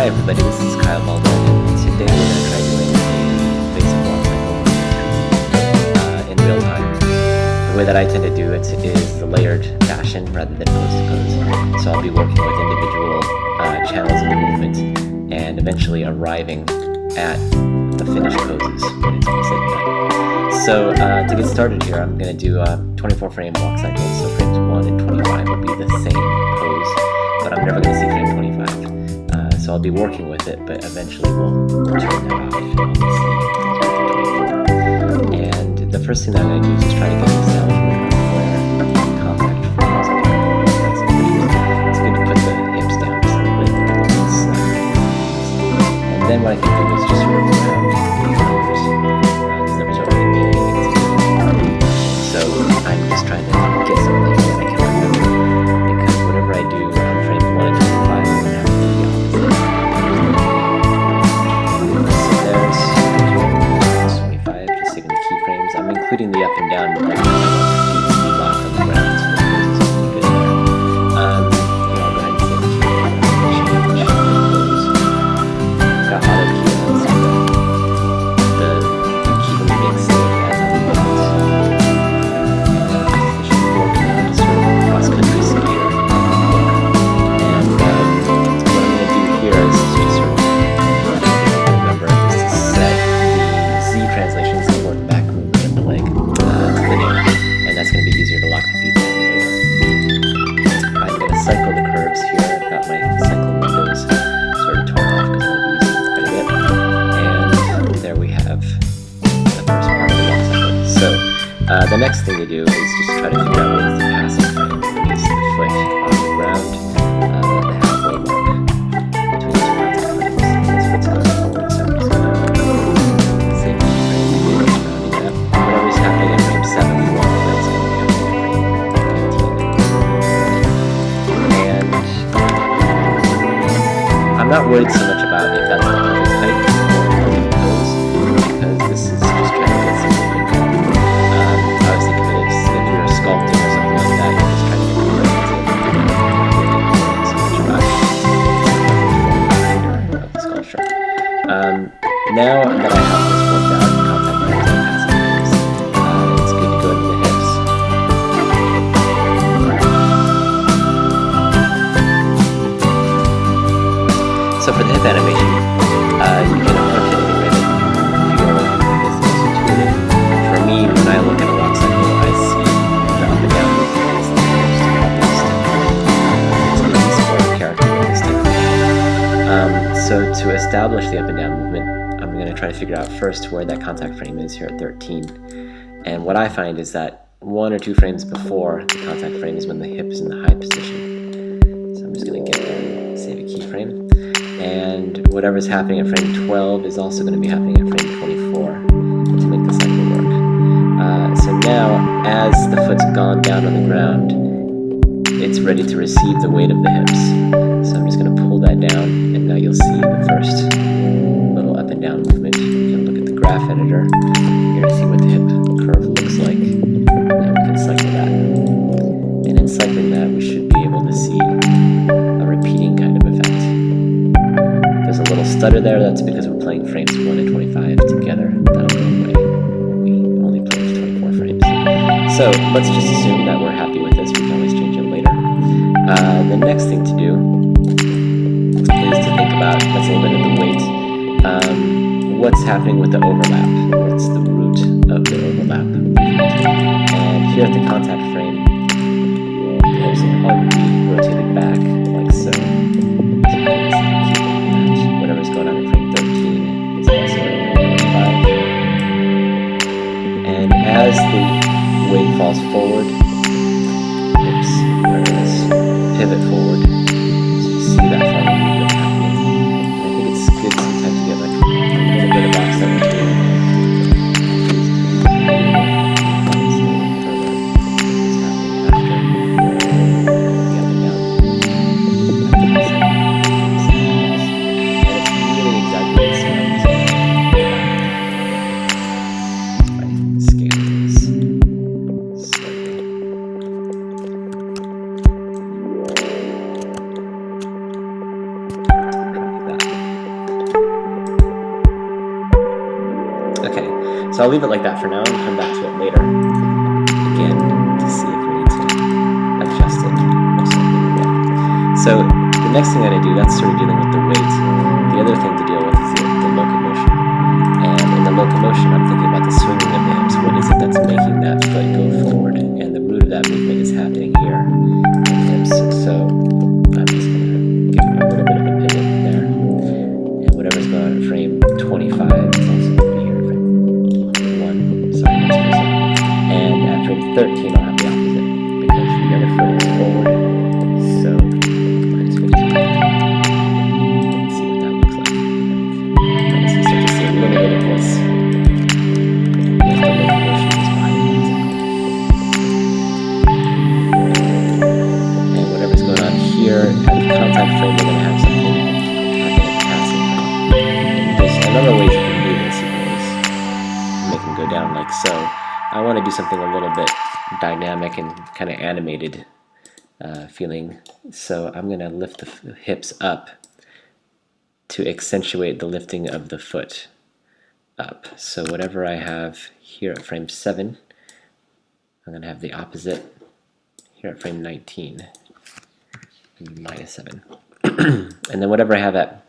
Hi everybody, this is Kyle Baldwin, and today we're going to try doing a basic block cycle in real time. The way that I tend to do it is the layered fashion rather than pose to pose. So I'll be working with individual channels of the movement and eventually arriving at the finished poses when it's all said and done. So to get started here, I'm going to do 24 frame block cycles. So frames 1 and 25 will be the same pose, but I'm never going to see frame 25. So I'll be working with it, but eventually we'll turn that off and we'll see. And the first thing that I'm going to do is just try to get this down where contact frames are. That's pretty good. It's good to put the hips down so that they look a little bit snug. And then what I can do is just sort of round these numbers. These numbers are only meaning anything to me. So I'm just trying to get something that I can remember, because whatever I do on frames 1 and 25, I'm going to have to do the opposite. I'm including the up and down movement. The lock on the ground, so the pose is pretty good there. I'll go ahead and say the key. Got auto key on, so the key will make save as I move. This should work now to sort of cross-country skier. And what I'm going to do here is just sort of remember is to set the Z translations to forward and back leg to linear, and that's going to be easier to lock the feet down later. I'm going to cycle the curves here. I've got my cycle windows sort of torn off because I'm going to be using them quite a bit. And there we have the first part of the block cycle. So the next thing to do is just try to figure out what is the passing frame. It is the foot on the ground, the halfway mark between the two contact frames. This foot's going forward, so I'm just going to save the frame and rounding it up. Whatever's happening at frame 7 for one, that's going to be happening at frame 18. And I'm not worried so much about if that's the perfect height or perfect pose, because this is just trying to get some movement going. I was thinking that if you're sculpting or something like that, you're just trying to get the movement to so much about of the sculpture. Now that I have this worked out, contact frames and passing frames, it's good to go into the hips. So for the hip animation, you can approach it any way that you feel is the most intuitive. For me, when I look at a walk cycle, I see the up and down movement as the most obvious step. It's the least important characteristic. So to establish the up and down movement, I'm going to try to figure out first where that contact frame is here at 13. And what I find is that 1 or 2 frames before the contact frame is when the hip is in the high position. So I'm just going to get there and save a keyframe. And whatever's happening at frame 12 is also going to be happening at frame 24 to make the cycle work. So now, as the foot's gone down on the ground, it's ready to receive the weight of the hips. So I'm just going to pull that down, and now you'll see the first little up and down movement. You can look at the graph editor here to see what the hip curve looks like, and we can cycle that. And in cycling that, we should be able to see a repeating kind of effect. There's a little stutter there. That's because we're playing frames 1 and 25 together. That'll go away when we only play with 24 frames. So let's just assume that we're happy with this. We can always change it later. The next thing to do is to think about, that's a little bit of the weight, what's happening with the overlap? What's the root of the overlap? And here at the contact frame, the hips will probably be rotated back like so. Whatever's going on in frame 13 is also in frame 25. And as the weight falls forward, pivot forward, so you see that forward movement happening. And I think it's good sometimes to get like a little bit of offset between it. So I'll leave it like that for now and come back to it later, again, to see if we need to adjust it. Most likely we will. So the next thing I'm going to do, that's sort of dealing with the weight. The other thing to deal with is the locomotion. And in the locomotion, I'm thinking about the swinging of the hips. What is it that's making that foot go forward? And the root of that movement is happening here in the hips. So I'm just going to give it a little bit of a pivot there. And whatever's going on at frame 25 is also going to be here at frame 1. Sorry, that's frame 7. And at frame 13, I'll have the opposite because the other foot is forward. So minus 15. Let's see what that looks like. Right, so you start to see a little bit of this. With the locomotion just behind the cycle. And whatever's going on here at the contact frame, we're going to have something happening at the passing frame. And there's a number of ways you can move in sequence. Make them go down like so. I want to do something a little bit dynamic and kind of animated feeling. So I'm going to lift the hips up to accentuate the lifting of the foot up. So whatever I have here at frame 7, I'm going to have the opposite here at frame 19, minus 7. And then whatever I have at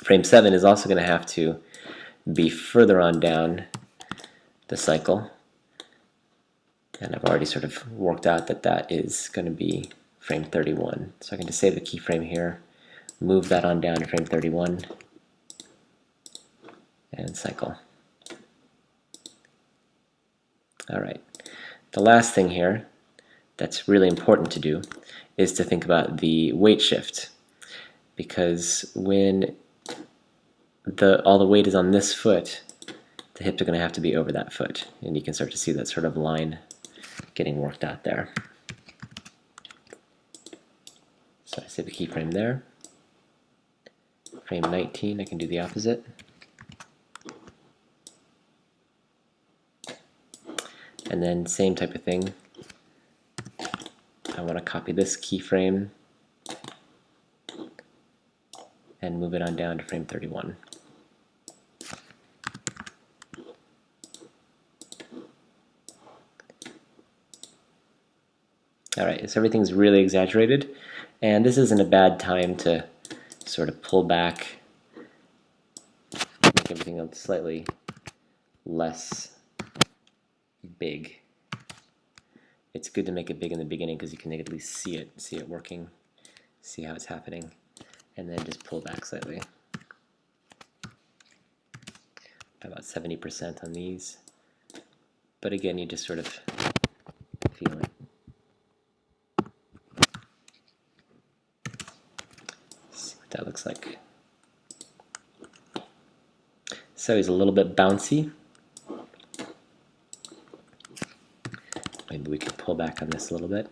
frame 7 is also going to have to be further on down the cycle. And I've already sort of worked out that that is going to be frame 31. So I can just save the keyframe here, move that on down to frame 31, and cycle. Alright, the last thing here that's really important to do is to think about the weight shift, because when all the weight is on this foot, the hips are going to have to be over that foot, and you can start to see that sort of line getting worked out there. So I save the keyframe there. Frame 19, I can do the opposite. And then same type of thing. I want to copy this keyframe and move it on down to frame 31. Alright, so everything's really exaggerated, and this isn't a bad time to sort of pull back, make everything slightly less big. It's good to make it big in the beginning because you can at least see it working, see how it's happening, and then just pull back slightly. About 70% on these, but again, you just sort of feel it. See what that looks like. So he's a little bit bouncy. Maybe we can pull back on this a little bit.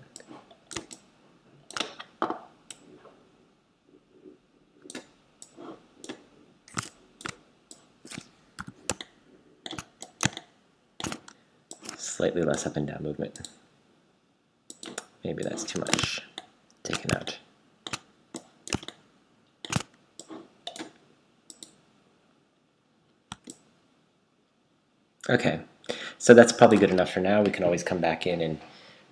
Slightly less up and down movement. Maybe that's too much. Take it out. Okay, so that's probably good enough for now. We can always come back in and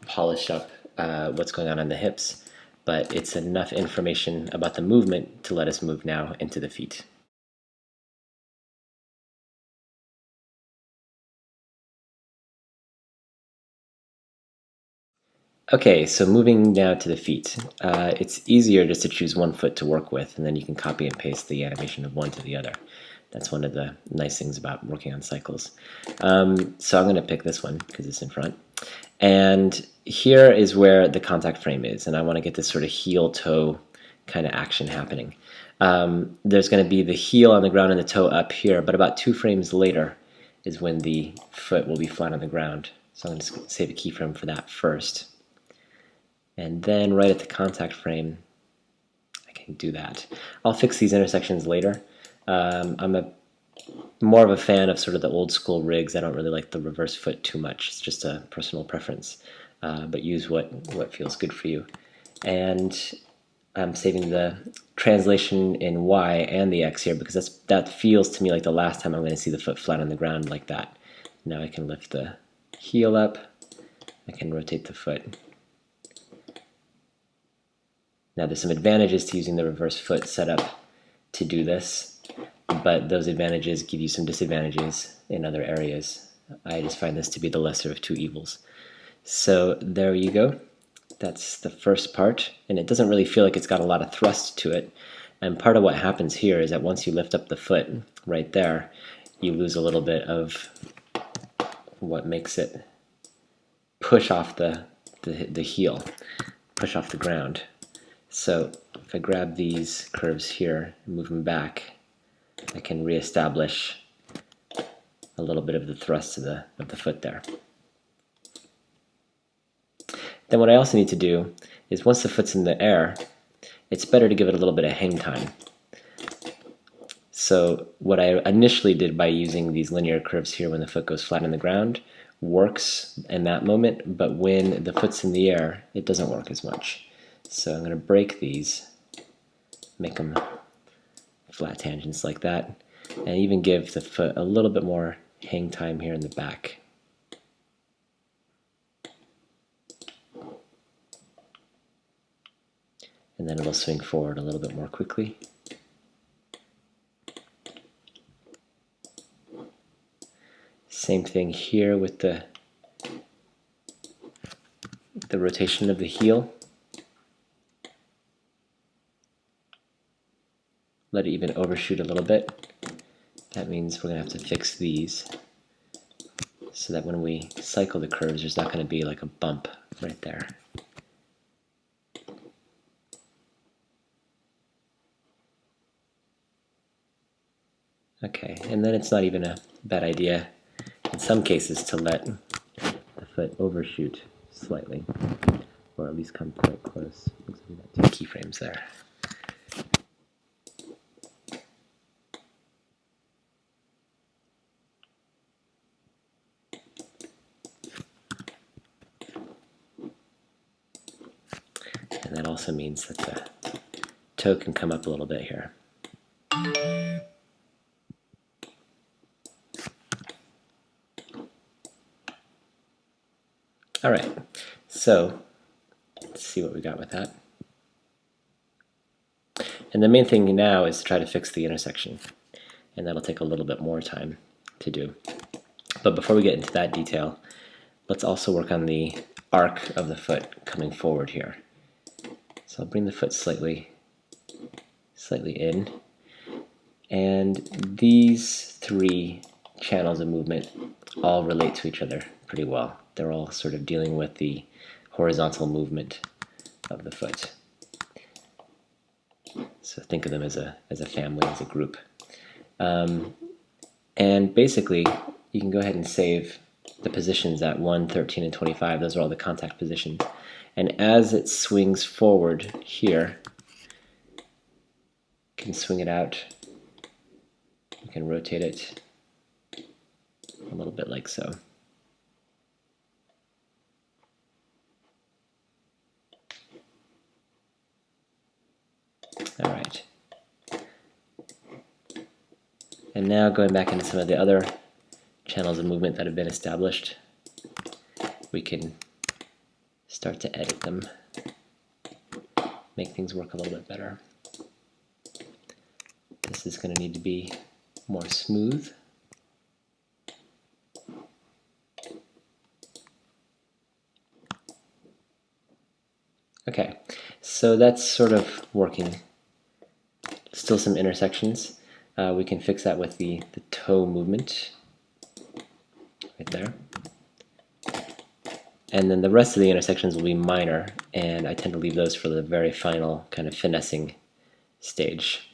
polish up what's going on the hips, but it's enough information about the movement to let us move now into the feet. Okay, so moving now to the feet. It's easier just to choose one foot to work with, and then you can copy and paste the animation of one to the other. That's one of the nice things about working on cycles. So I'm going to pick this one because it's in front. And here is where the contact frame is, and I want to get this sort of heel-toe kind of action happening. There's going to be the heel on the ground and the toe up here, but about 2 frames later is when the foot will be flat on the ground. So I'm going to save a keyframe for that first. And then right at the contact frame, I can do that. I'll fix these intersections later. I'm more of a fan of sort of the old school rigs. I don't really like the reverse foot too much. It's just a personal preference. But use what feels good for you. And I'm saving the translation in Y and the X here because that feels to me like the last time I'm going to see the foot flat on the ground like that. Now I can lift the heel up. I can rotate the foot. Now there's some advantages to using the reverse foot setup to do this, but those advantages give you some disadvantages in other areas. I just find this to be the lesser of two evils. So there you go. That's the first part, and it doesn't really feel like it's got a lot of thrust to it. And part of what happens here is that once you lift up the foot right there, you lose a little bit of what makes it push off the heel, push off the ground. So if I grab these curves here and move them back, I can reestablish a little bit of the thrust of the foot there. Then what I also need to do is once the foot's in the air, it's better to give it a little bit of hang time. So what I initially did by using these linear curves here when the foot goes flat on the ground works in that moment, but when the foot's in the air, it doesn't work as much. So I'm going to break these, make them flat tangents like that, and even give the foot a little bit more hang time here in the back. And then it'll swing forward a little bit more quickly. Same thing here with the rotation of the heel. Let it even overshoot a little bit. That means we're going to have to fix these so that when we cycle the curves, there's not going to be like a bump right there. Okay, and then it's not even a bad idea in some cases to let the foot overshoot slightly, or at least come quite close. Looks like we got two keyframes there. And that also means that the toe can come up a little bit here. All right, so let's see what we got with that. And the main thing now is to try to fix the intersection, and that'll take a little bit more time to do. But before we get into that detail, let's also work on the arc of the foot coming forward here. So I'll bring the foot slightly in, and these three channels of movement all relate to each other pretty well. They're all sort of dealing with the horizontal movement of the foot. So think of them as a family, as a group. And basically, you can go ahead and save the positions at 1, 13, and 25. Those are all the contact positions. And as it swings forward here, you can swing it out. You can rotate it a little bit like so. All right. And now going back into some of the other channels of movement that have been established, we can start to edit them, make things work a little bit better. This is going to need to be more smooth. Okay, so that's sort of working. Still some intersections. We can fix that with the toe movement right there. And then the rest of the intersections will be minor, and I tend to leave those for the very final kind of finessing stage.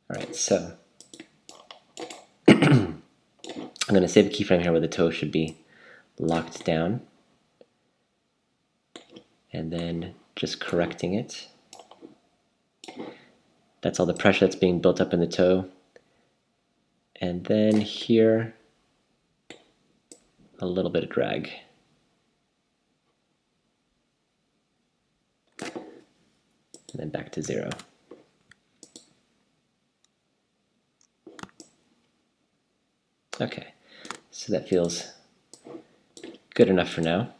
Alright, so I'm going to save a keyframe here where the toe should be locked down, and then just correcting it. That's all the pressure that's being built up in the toe. And then here, a little bit of drag. And then back to 0. Okay, so that feels good enough for now.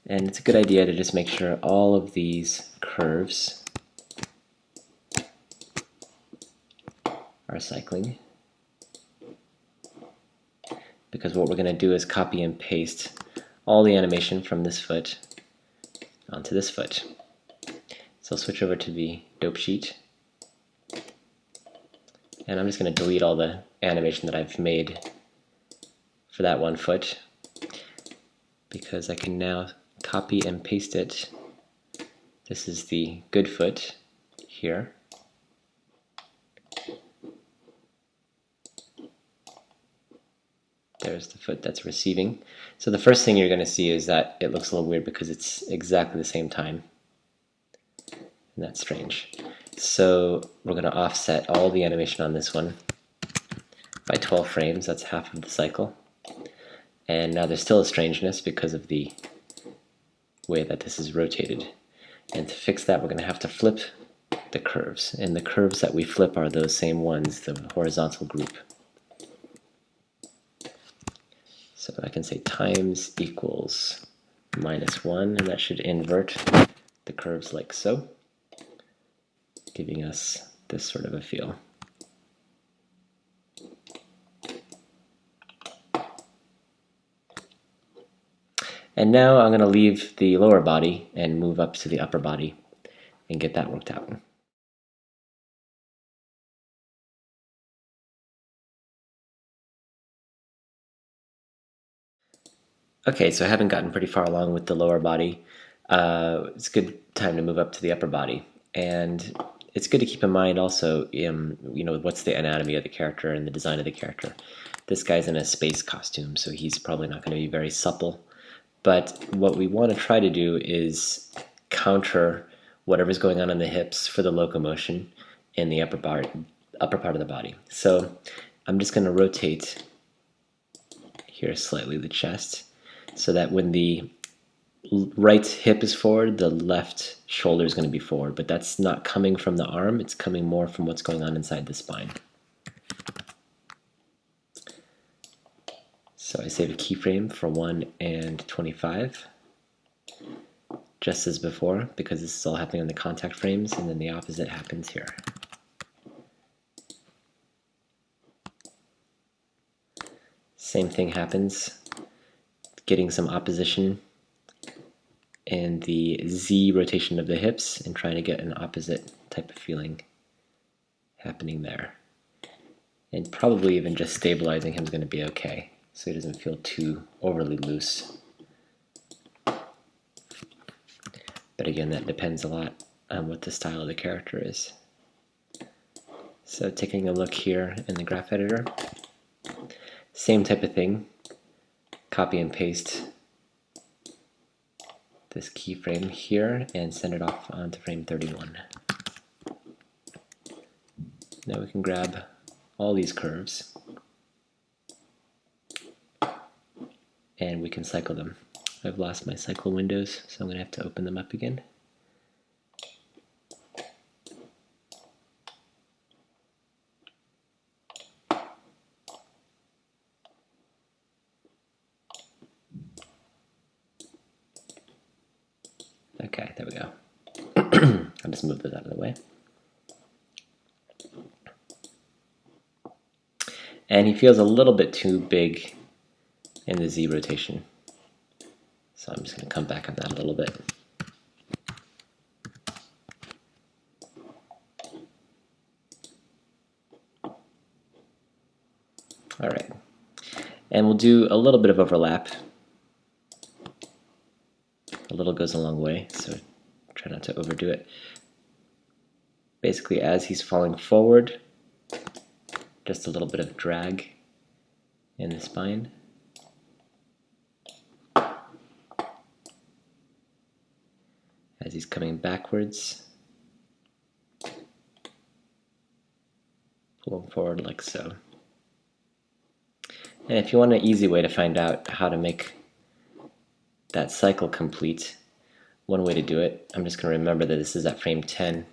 And it's a good idea to just make sure all of these curves are cycling, because what we're going to do is copy and paste all the animation from this foot onto this foot. So I'll switch over to the dope sheet, and I'm just going to delete all the animation that I've made for that one foot, because I can now copy and paste it. This is the good foot here. There's the foot that's receiving. So the first thing you're going to see is that it looks a little weird because it's exactly the same time. And that's strange. So we're going to offset all the animation on this one by 12 frames. That's half of the cycle. And now there's still a strangeness because of the way that this is rotated. And to fix that, we're going to have to flip the curves. And the curves that we flip are those same ones, the horizontal group. So I can say times equals -1, and that should invert the curves like so, giving us this sort of a feel. And now I'm going to leave the lower body and move up to the upper body and get that worked out. Okay, so I haven't gotten pretty far along with the lower body. It's a good time to move up to the upper body. And it's good to keep in mind also, what's the anatomy of the character and the design of the character. This guy's in a space costume, so he's probably not going to be very supple. But what we want to try to do is counter whatever's going on in the hips for the locomotion in the upper part of the body. So I'm just going to rotate here slightly the chest, so that when the right hip is forward, the left shoulder is going to be forward. But that's not coming from the arm, it's coming more from what's going on inside the spine. So I save a keyframe for 1 and 25, just as before, because this is all happening on the contact frames, and then the opposite happens here. Same thing happens, getting some opposition in the Z rotation of the hips and trying to get an opposite type of feeling happening there. And probably even just stabilizing him is going to be okay, so he doesn't feel too overly loose. But again, that depends a lot on what the style of the character is. So taking a look here in the graph editor, same type of thing, copy and paste this keyframe here and send it off onto frame 31. Now we can grab all these curves and we can cycle them. I've lost my cycle windows, so I'm going to have to open them up again. Okay, there we go. I'll just move those out of the way. And he feels a little bit too big in the Z rotation. So I'm just going to come back on that a little bit. All right. And we'll do a little bit of overlap. A little goes a long way, so try not to overdo it. Basically, as he's falling forward, just a little bit of drag in the spine. As he's coming backwards, pull him forward like so. And if you want an easy way to find out how to make that cycle complete, one way to do it, I'm just going to remember that this is at frame 10.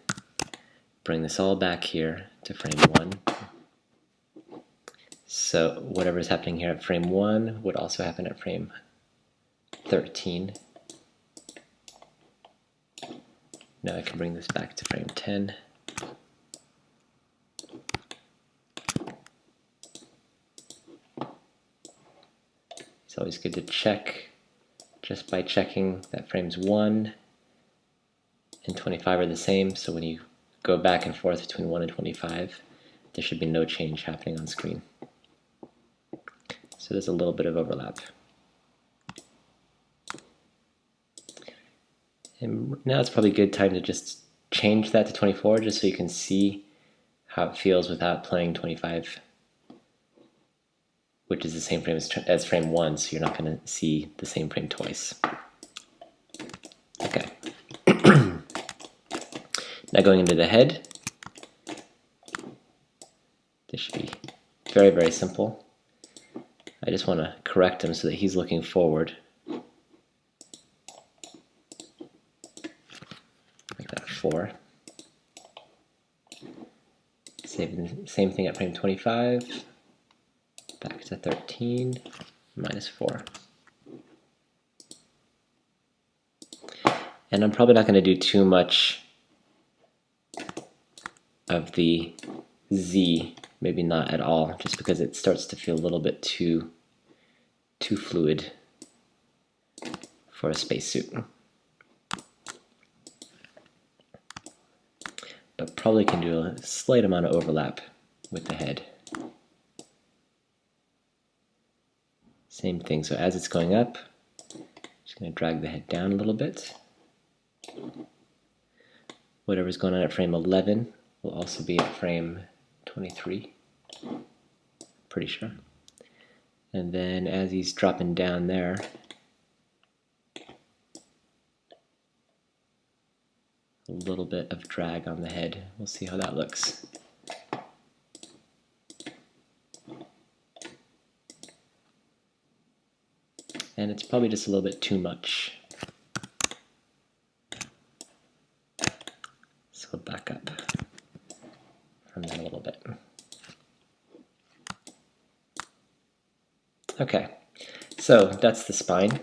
Bring this all back here to frame 1. So whatever is happening here at frame 1 would also happen at frame 13. Now I can bring this back to frame 10. It's always good to check just by checking that frames 1 and 25 are the same, so when you go back and forth between 1 and 25, there should be no change happening on screen. So there's a little bit of overlap. And now it's probably a good time to just change that to 24 just so you can see how it feels without playing 25, which is the same frame as frame 1, so you're not going to see the same frame twice. Okay. Now going into the head, this should be very, very simple. I just want to correct him so that he's looking forward. Make that 4. Same thing at frame 25. Back to 13, -4. And I'm probably not going to do too much of the Z, maybe not at all, just because it starts to feel a little bit too fluid for a spacesuit. But probably can do a slight amount of overlap with the head. Same thing, so as it's going up, just going to drag the head down a little bit. Whatever's going on at frame 11 will also be at frame 23, pretty sure. And then as he's dropping down there, a little bit of drag on the head. We'll see how that looks. And it's probably just a little bit too much. So we'll back up from that a little bit. Okay, so that's the spine.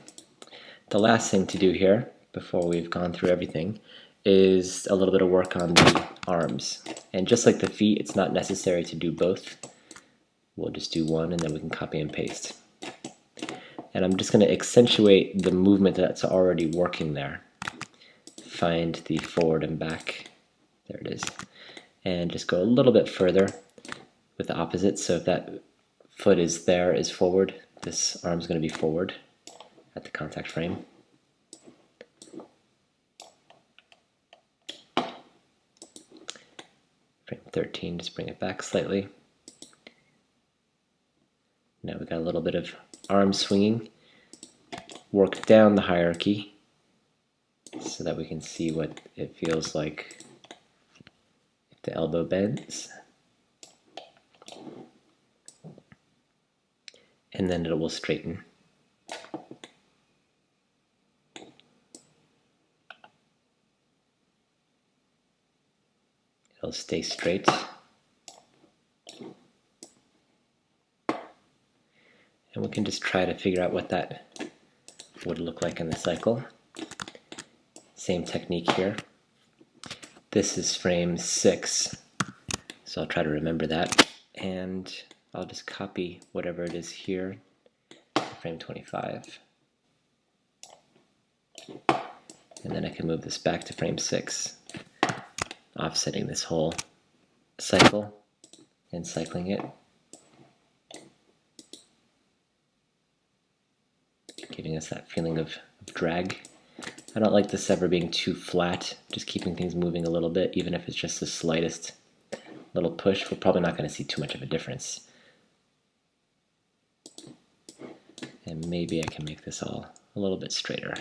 The last thing to do here, before we've gone through everything, is a little bit of work on the arms. And just like the feet, it's not necessary to do both. We'll just do one and then we can copy and paste. And I'm just going to accentuate the movement that's already working there. Find the forward and back. There it is. And just go a little bit further with the opposite. So if that foot is there, is forward, this arm's going to be forward at the contact frame. Frame 13, just bring it back slightly. Now we've got a little bit of arm swinging. Work down the hierarchy so that we can see what it feels like if the elbow bends. And then it will straighten. It'll stay straight. And we can just try to figure out what that would look like in the cycle. Same technique here. This is frame 6, so I'll try to remember that. And I'll just copy whatever it is here to frame 25. And then I can move this back to frame 6, offsetting this whole cycle and cycling it. Giving us that feeling of drag. I don't like this ever being too flat, just keeping things moving a little bit, even if it's just the slightest little push. We're probably not going to see too much of a difference. And maybe I can make this all a little bit straighter.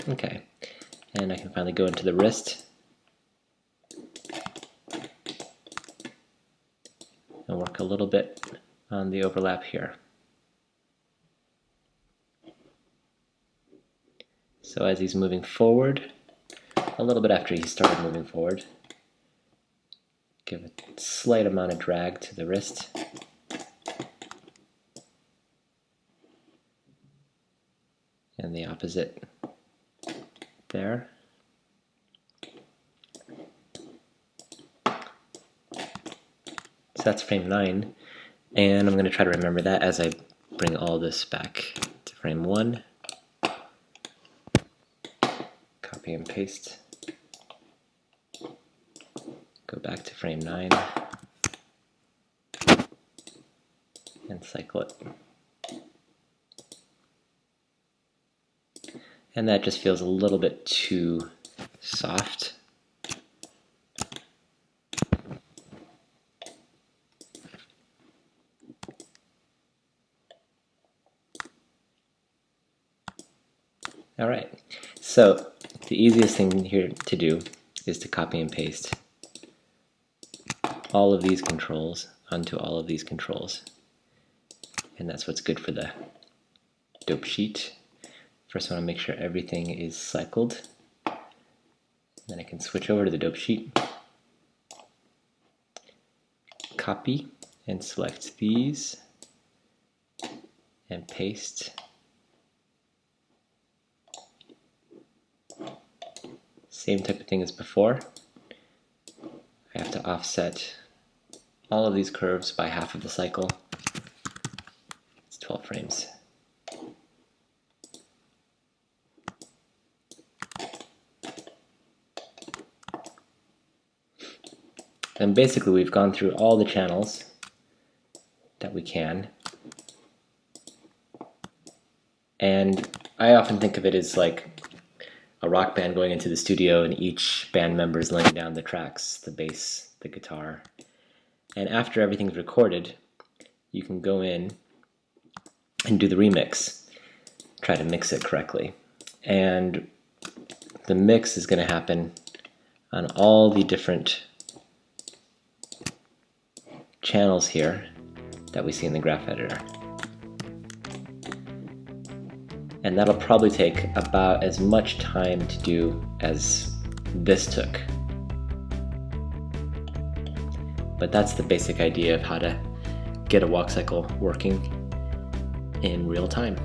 Okay, and I can finally go into the wrist and work a little bit on the overlap here. So as he's moving forward, a little bit after he started moving forward, give a slight amount of drag to the wrist. And the opposite there. So that's frame 9, and I'm going to try to remember that as I bring all this back to frame 1. Copy and paste. Go back to frame 9 and cycle it. And that just feels a little bit too soft. All right, so the easiest thing here to do is to copy and paste all of these controls onto all of these controls. And that's what's good for the dope sheet. First I want to make sure everything is cycled. Then I can switch over to the dope sheet, copy and select these, and paste. Same type of thing as before. I have to offset all of these curves by half of the cycle. It's 12 frames. And basically we've gone through all the channels that we can. And I often think of it as like a rock band going into the studio and each band member is laying down the tracks, the bass, the guitar. And after everything's recorded, you can go in and do the remix. Try to mix it correctly. And the mix is going to happen on all the different channels here that we see in the graph editor. And that'll probably take about as much time to do as this took. But that's the basic idea of how to get a walk cycle working in real time.